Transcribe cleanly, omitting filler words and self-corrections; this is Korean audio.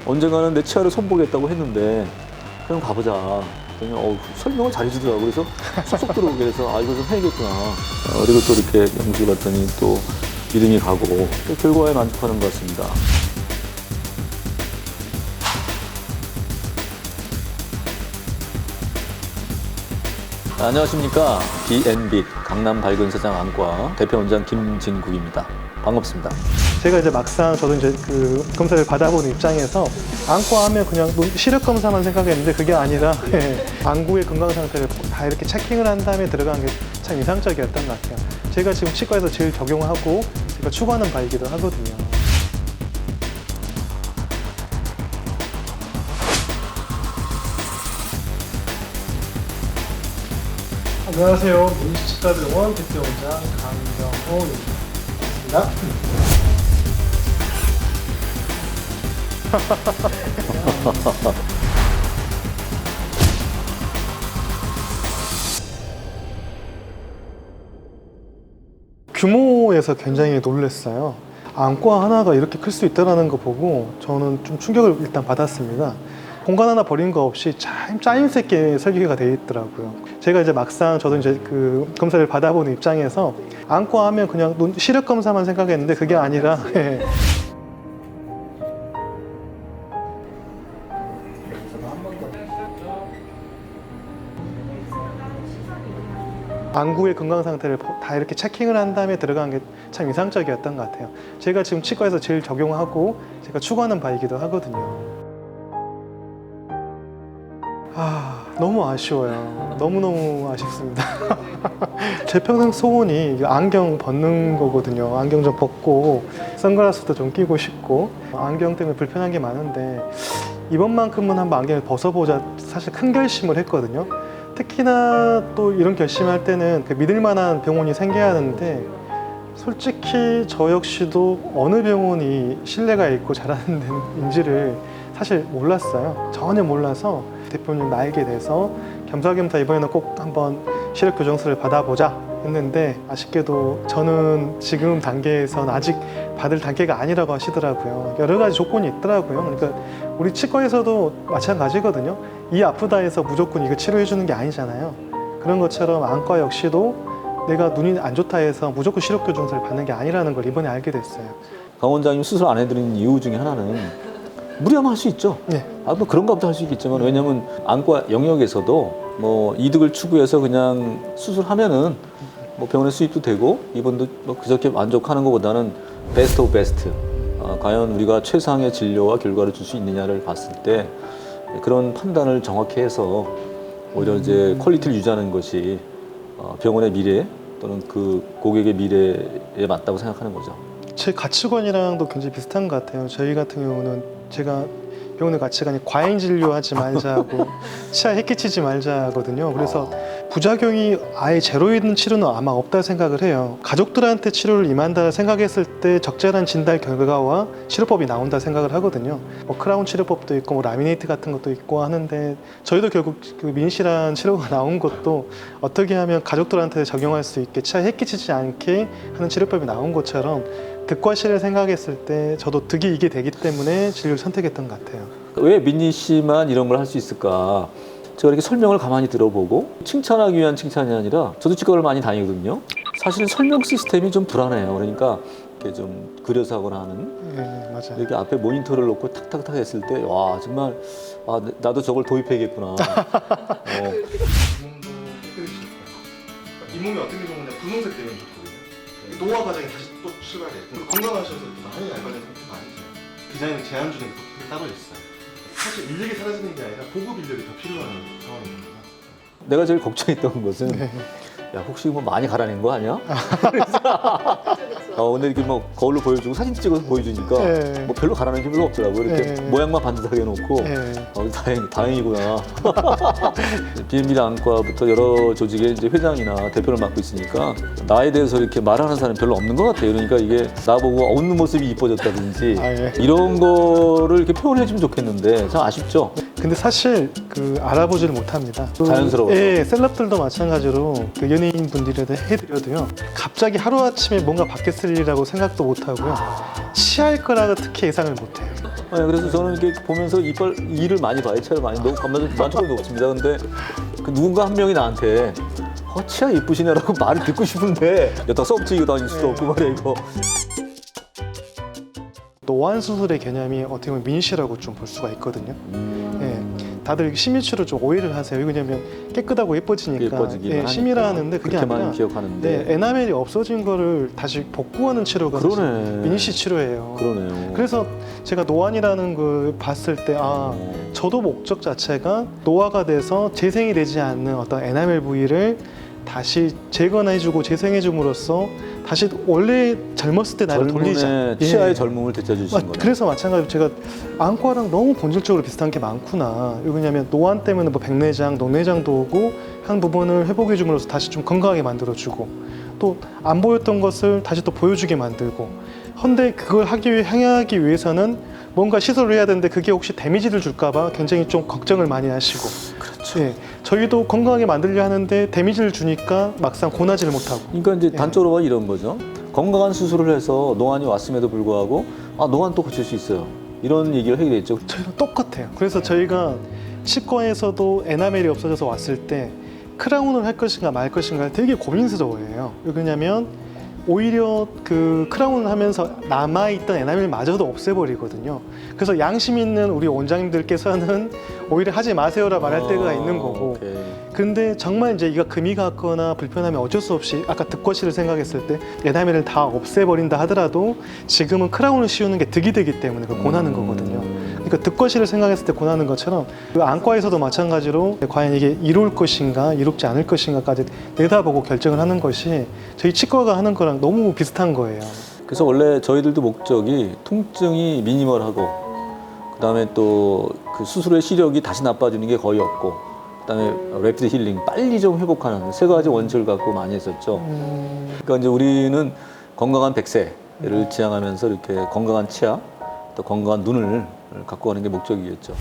언젠가는 내 치아를 손보겠다고 했는데 그럼 가보자. 그냥 설명을 잘해주더라고. 그래서 쏙쏙 들어오게 해서 이거 좀 해야겠구나. 그리고 또 이렇게 연구를 봤더니 또 믿음이 가고 또 결과에 만족하는 것 같습니다. 안녕하십니까. B&B 강남 밝은 세상 안과 대표원장 김진국입니다. 반갑습니다. 제가 이제 막상 저도 이제 그 검사를 받아보는 입장에서 안과 하면 그냥 시력 검사만 생각했는데 그게 아니라 안구의 건강 상태를 다 이렇게 체킹을 한 다음에 들어간 게 참 인상적이었던 것 같아요. 제가 지금 치과에서 제일 적용하고 제가 추구하는 바이기도 하거든요. 안녕하세요. 문신치과병원 대표원장 강병호입니다. 규모에서 굉장히 놀랐어요. 안과 하나가 이렇게 클 수 있다는 거 보고 저는 좀 충격을 일단 받았습니다. 공간 하나 버린 거 없이 짜임새 있게 설계가 되어 있더라고요. 제가 이제 막상 저도 이제 그 검사를 받아보는 입장에서 안과 하면 그냥 시력 검사만 생각했는데 그게 아니라 안구의 건강 상태를 다 이렇게 체킹을 한 다음에 들어간 게 참 인상적이었던 것 같아요. 제가 지금 치과에서 제일 적용하고 제가 추구하는 바이기도 하거든요. 너무 아쉬워요. 너무너무 아쉽습니다. 제 평생 소원이 안경 벗는 거거든요. 안경 좀 벗고 선글라스도 좀 끼고 싶고 안경 때문에 불편한 게 많은데 이번만큼은 한번 안경을 벗어보자 사실 큰 결심을 했거든요. 특히나 또 이런 결심할 때는 믿을 만한 병원이 생겨야 하는데 솔직히 저 역시도 어느 병원이 신뢰가 있고 잘하는 데인지를 사실 몰랐어요. 전혀 몰라서 대표님 나에게 대해서 겸사겸사 이번에는 꼭 한번 시력 교정술을 받아보자 했는데 아쉽게도 저는 지금 단계에선 아직 받을 단계가 아니라고 하시더라고요. 여러 가지 조건이 있더라고요. 그러니까 우리 치과에서도 마찬가지거든요. 이 아프다 해서 무조건 이거 치료해 주는 게 아니잖아요. 그런 것처럼 안과 역시도 내가 눈이 안 좋다 해서 무조건 시력 교정술을 받는 게 아니라는 걸 이번에 알게 됐어요. 강 원장님 수술 안 해드리는 이유 중에 하나는 무리하면 할 수 있죠. 네. 뭐 그런 것부터 할 수 있겠지만 왜냐면 안과 영역에서도 뭐 이득을 추구해서 그냥 수술하면은 뭐 병원에 수입도 되고 이분도 뭐 그저께 만족하는 것보다는 베스트 오브 베스트. 과연 우리가 최상의 진료와 결과를 줄 수 있느냐를 봤을 때 그런 판단을 정확히 해서 오히려 이제 퀄리티를 유지하는 것이 병원의 미래 또는 그 고객의 미래에 맞다고 생각하는 거죠. 제 가치관이랑도 굉장히 비슷한 것 같아요. 저희 같은 경우는 제가 병원의 가치관이 과잉 진료하지 말자고 치아 해끼치지 말자거든요. 그래서 부작용이 아예 제로인 치료는 아마 없다 생각을 해요. 가족들한테 치료를 임한다 생각했을 때 적절한 진단 결과와 치료법이 나온다 생각을 하거든요. 뭐 크라운 치료법도 있고 뭐 라미네이트 같은 것도 있고 하는데 저희도 결국 그 민실한 치료가 나온 것도 어떻게 하면 가족들한테 적용할 수 있게 치아 해끼치지 않게 하는 치료법이 나온 것처럼 득과 실을 생각했을 때 저도 득이 이게 되기 때문에 진료를 선택했던 것 같아요. 왜 민희 씨만 이런 걸 할 수 있을까? 제가 이렇게 설명을 가만히 들어보고 칭찬하기 위한 칭찬이 아니라 저도 치과를 많이 다니거든요. 사실은 설명 시스템이 좀 불안해요. 그러니까 이렇게 좀 그려서 하거나 하는 네, 맞아요. 이렇게 앞에 모니터를 놓고 탁탁탁 했을 때 와 정말 나도 저걸 도입해야겠구나. 잇몸이 어떻게 보면 분홍색 되면 좋거든요. 노화 과정이 다시 또 출발해요. 건강하셔서 많이 얇아진 상태가 아니세요. 디자인을 제한 중에 따로 있어요. 사실 인력이 사라지는 게 아니라 보급 인력이 더 필요한 상황입니다. 내가 제일 걱정했던 것은 야 혹시 뭐 많이 갈아낸 거 아니야? 그래서 근데 이렇게 뭐 거울로 보여주고 사진 찍어서 보여주니까 네. 뭐 별로 갈아낸 게 별로 없더라고. 이렇게 네. 모양만 반듯하게 해놓고 다행이구나. B&B 안과부터 여러 조직의 이제 회장이나 대표를 맡고 있으니까 나에 대해서 이렇게 말하는 사람이 별로 없는 것 같아요. 그러니까 이게 나보고 웃는 모습이 이뻐졌다든지 이런 거를 이렇게 표현해주면 좋겠는데 참 아쉽죠. 근데 사실 그 알아보지를 못합니다. 자연스러워서. 예, 셀럽들도 마찬가지로 그 연예인 분들에도 해드려도요. 갑자기 하루 아침에 뭔가 바뀌었을 일이라고 생각도 못 하고요. 치아일 거라고 특히 예상을 못 해요. 네, 그래서 저는 이렇게 보면서 이를 많이 봐요. 치아를 많이 너무 만족감이 높습니다. 근데 그 누군가 한 명이 나한테 치아 예쁘시냐라고 말을 듣고 싶은데 여기다 썩지고 다닐 수도 없고 말이야 이거. 노안 수술의 개념이 어떻게 보면 민시라고 좀 볼 수가 있거든요. 예, 다들 심이치료 좀 오해를 하세요. 왜냐면 깨끗하고 예뻐지니까 예뻐지기는 심이라 하니까. 하는데 그게 그렇게만 아니라 기억하는데. 에나멜이 없어진 거를 다시 복구하는 치료가 사실 그러네. 민시 치료예요. 그러네요. 그래서 제가 노안이라는 걸 봤을 때 저도 목적 자체가 노화가 돼서 재생이 되지 않는 어떤 에나멜 부위를 다시 재건해주고 재생해줌으로써 다시 원래 젊었을 때 나를 돌리자. 치아의 예. 젊음을 되찾으시는 거예요. 그래서 마찬가지로 제가 안과랑 너무 본질적으로 비슷한 게 많구나. 왜냐하면 노안 때문에 뭐 백내장, 녹내장도 오고 한 부분을 회복해줌으로써 다시 좀 건강하게 만들어주고 또 안 보였던 것을 다시 또 보여주게 만들고. 근데 그걸 향하기 위해서는 뭔가 시술을 해야 되는데 그게 혹시 데미지를 줄까봐 굉장히 좀 걱정을 많이 하시고. 그렇죠. 예, 저희도 건강하게 만들려 하는데 데미지를 주니까 막상 권하지를 못하고. 그러니까 이제 단적으로 봐 이런 거죠. 건강한 수술을 해서 노안이 왔음에도 불구하고 노안 또 고칠 수 있어요. 이런 얘기를 하게 됐죠. 저희랑 똑같아요. 그래서 저희가 치과에서도 에나멜이 없어져서 왔을 때 크라운을 할 것인가 말 것인가 되게 고민스러워해요. 왜냐면 오히려 그 크라운을 하면서 남아있던 에나멜마저도 없애버리거든요. 그래서 양심 있는 우리 원장님들께서는 오히려 하지 마세요라 말할 때가 있는 거고. 오케이. 근데 정말 이제 이가 금이 갔거나 불편하면 어쩔 수 없이 아까 득거실을 생각했을 때 에나멜을 다 없애버린다 하더라도 지금은 크라운을 씌우는 게 득이 되기 때문에 그걸 권하는 거거든요. 그러니까 득거실을 생각했을 때 권하는 것처럼 그 안과에서도 마찬가지로 과연 이게 이룰 것인가 이롭지 않을 것인가까지 내다보고 결정을 하는 것이 저희 치과가 하는 거랑 너무 비슷한 거예요. 그래서 원래 저희들도 목적이 통증이 미니멀하고 그다음에 또 그 수술의 시력이 다시 나빠지는 게 거의 없고 그다음에 래피드 힐링 빨리 좀 회복하는 세 가지 원칙을 갖고 많이 했었죠. 그러니까 이제 우리는 건강한 100세를 지향하면서 이렇게 건강한 치아 또 건강한 눈을 갖고 가는 게 목적이겠죠.